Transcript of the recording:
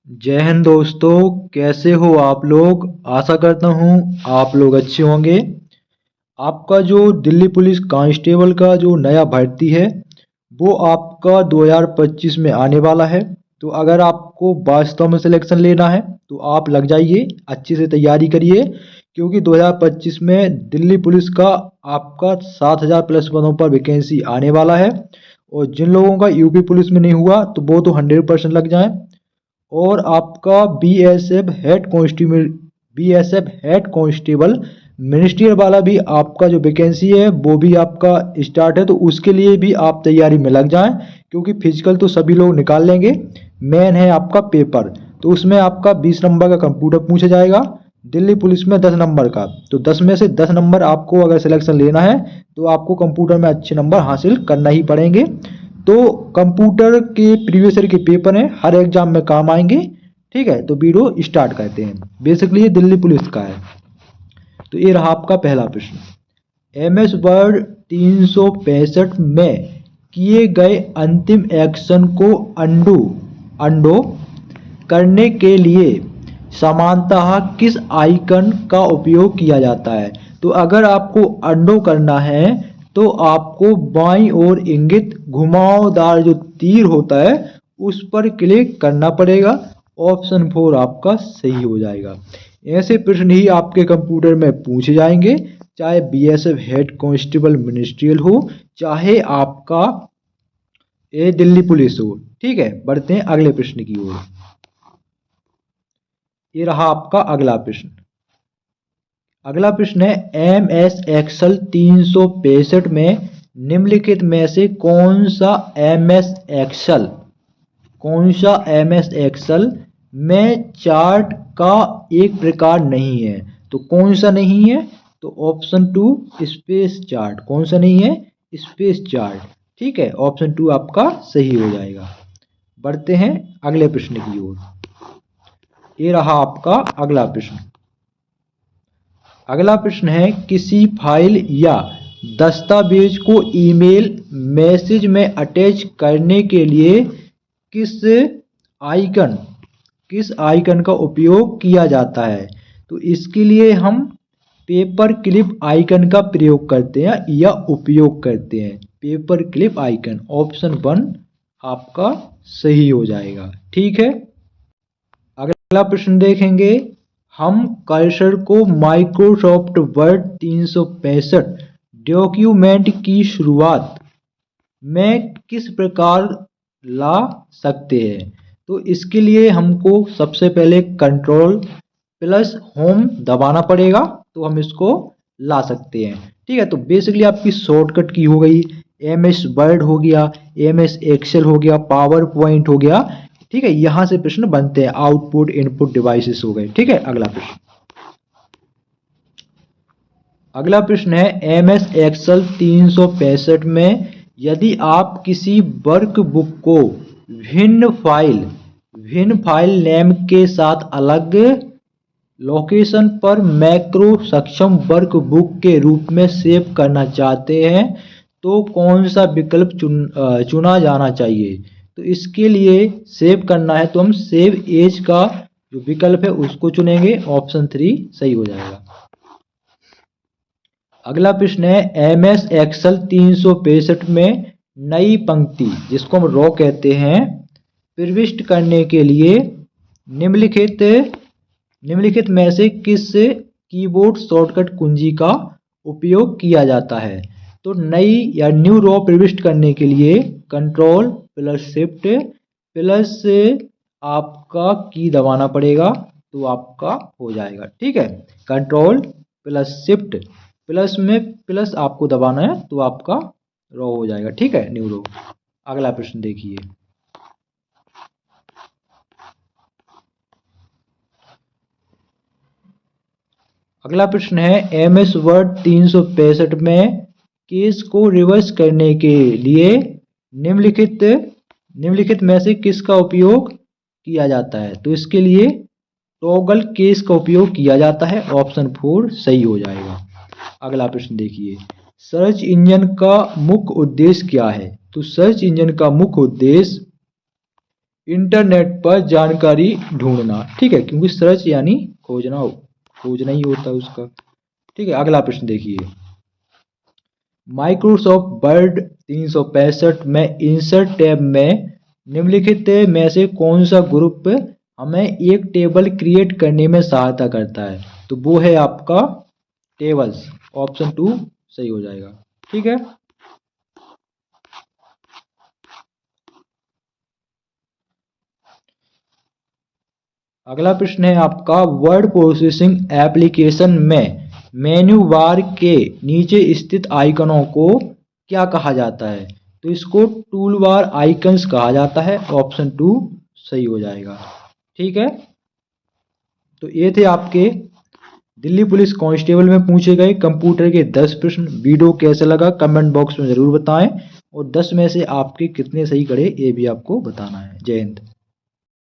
जय हिंद दोस्तों। कैसे हो आप लोग? आशा करता हूँ आप लोग अच्छे होंगे। आपका जो दिल्ली पुलिस कांस्टेबल का जो नया भर्ती है वो आपका 2025 में आने वाला है। तो अगर आपको वास्तव में सिलेक्शन लेना है तो आप लग जाइए, अच्छे से तैयारी करिए, क्योंकि 2025 में दिल्ली पुलिस का आपका 7,000 प्लस पदों पर वैकेंसी आने वाला है। और जिन लोगों का यूपी पुलिस में नहीं हुआ तो वो तो 100% लग जाए। और आपका बीएसएफ हेड कांस्टेबल मिनिस्ट्रियल वाला भी आपका जो वैकेंसी है वो भी आपका स्टार्ट है, तो उसके लिए भी आप तैयारी में लग जाएं, क्योंकि फिजिकल तो सभी लोग निकाल लेंगे। मेन है आपका पेपर, तो उसमें आपका 20 नंबर का कंप्यूटर पूछा जाएगा, दिल्ली पुलिस में 10 नंबर का। तो 10 में से 10 नंबर आपको अगर सिलेक्शन लेना है तो आपको कंप्यूटर में अच्छे नंबर हासिल करना ही पड़ेंगे। तो कंप्यूटर के प्रीवियस ईयर के पेपर हैं, हर एग्जाम में काम आएंगे। ठीक है, तो वीडियो स्टार्ट करते हैं। बेसिकली ये दिल्ली पुलिस का है। तो ये रहा आपका पहला प्रश्न। एमएस वर्ड 365 में किए गए अंतिम एक्शन को अंडो करने के लिए सामान्यतः किस आइकन का उपयोग किया जाता है? तो अगर आपको अंडो करना है तो आपको बाईं ओर इंगित घुमावदार जो तीर होता है उस पर क्लिक करना पड़ेगा। ऑप्शन 4 आपका सही हो जाएगा। ऐसे प्रश्न ही आपके कंप्यूटर में पूछे जाएंगे, चाहे बीएसएफ हेड कांस्टेबल मिनिस्ट्रियल हो, चाहे आपका ये दिल्ली पुलिस हो। ठीक है, बढ़ते हैं अगले प्रश्न की ओर। ये रहा आपका अगला प्रश्न। अगला प्रश्न है एम एस एक्सल 365 में निम्नलिखित में से कौन सा एम एस एक्सल में चार्ट का एक प्रकार नहीं है? तो कौन सा नहीं है? तो ऑप्शन 2 स्पेस चार्ट। कौन सा नहीं है? Space chart. ठीक है, ऑप्शन 2 आपका सही हो जाएगा। बढ़ते हैं अगले प्रश्न की ओर। ये रहा आपका अगला प्रश्न। अगला प्रश्न है किसी फाइल या दस्तावेज को ईमेल मैसेज में अटैच करने के लिए किस आइकन का उपयोग किया जाता है? तो इसके लिए हम पेपर क्लिप आइकन का प्रयोग करते हैं या उपयोग करते हैं। पेपर क्लिप आइकन, ऑप्शन 1 आपका सही हो जाएगा। ठीक है, अगला प्रश्न देखेंगे। हम कर्सर को माइक्रोसॉफ्ट वर्ड 365 डॉक्यूमेंट की शुरुआत में किस प्रकार ला सकते हैं? तो इसके लिए हमको सबसे पहले कंट्रोल प्लस होम दबाना पड़ेगा, तो हम इसको ला सकते हैं। ठीक है, तो बेसिकली आपकी शॉर्टकट की हो गई, एम एस वर्ड हो गया, एम एस एक्सेल हो गया, पावर पॉइंट हो गया। ठीक है, यहां से प्रश्न बनते हैं। आउटपुट इनपुट डिवाइसेस हो गए। ठीक है, अगला प्रश्न है एम एस एक्सेल 365 में यदि आप किसी वर्कबुक को भिन्न फाइल नेम के साथ अलग लोकेशन पर मैक्रो सक्षम वर्कबुक के रूप में सेव करना चाहते हैं तो कौन सा विकल्प चुना जाना चाहिए? तो इसके लिए सेव करना है तो हम सेव एज का जो विकल्प है उसको चुनेंगे। ऑप्शन 3 सही हो जाएगा। अगला प्रश्न है एम एस एक्सेल 365 में नई पंक्ति, जिसको हम रो कहते हैं, प्रविष्ट करने के लिए निम्नलिखित में से किस कीबोर्ड शॉर्टकट कुंजी का उपयोग किया जाता है? तो नई या न्यू रो प्रविष्ट करने के लिए कंट्रोल प्लस शिफ्ट प्लस आपका की दबाना पड़ेगा, तो आपका हो जाएगा। ठीक है, कंट्रोल प्लस शिफ्ट प्लस में प्लस आपको दबाना है तो आपका रो हो जाएगा। ठीक है, न्यू रो। अगला प्रश्न देखिए। अगला प्रश्न है एम एस वर्ड 365 में केस को रिवर्स करने के लिए निम्नलिखित में से किसका उपयोग किया जाता है? तो इसके लिए टॉगल केस का उपयोग किया जाता है। ऑप्शन 4 सही हो जाएगा। अगला प्रश्न देखिए। सर्च इंजन का मुख्य उद्देश्य क्या है? तो सर्च इंजन का मुख्य उद्देश्य इंटरनेट पर जानकारी ढूंढना, ठीक है, क्योंकि सर्च यानी खोजना ही होता है उसका। ठीक है, अगला प्रश्न देखिए, माइक्रोसॉफ्ट वर्ड 365 में इंसर्ट टैब में निम्नलिखित में से कौन सा ग्रुप हमें एक टेबल क्रिएट करने में सहायता करता है? तो वो है आपका टेबल्स, ऑप्शन 2 सही हो जाएगा। ठीक है, अगला प्रश्न है आपका, वर्ड प्रोसेसिंग एप्लीकेशन में मेन्यू बार के नीचे स्थित आइकनों को क्या कहा जाता है? तो इसको टूल बार आइकन्स कहा जाता है, ऑप्शन 2 सही हो जाएगा। ठीक है, तो ये थे आपके दिल्ली पुलिस कांस्टेबल में पूछे गए कंप्यूटर के 10 प्रश्न। वीडियो कैसा लगा कमेंट बॉक्स में जरूर बताएं, और 10 में से आपके कितने सही गए ये भी आपको बताना है। जय हिंद।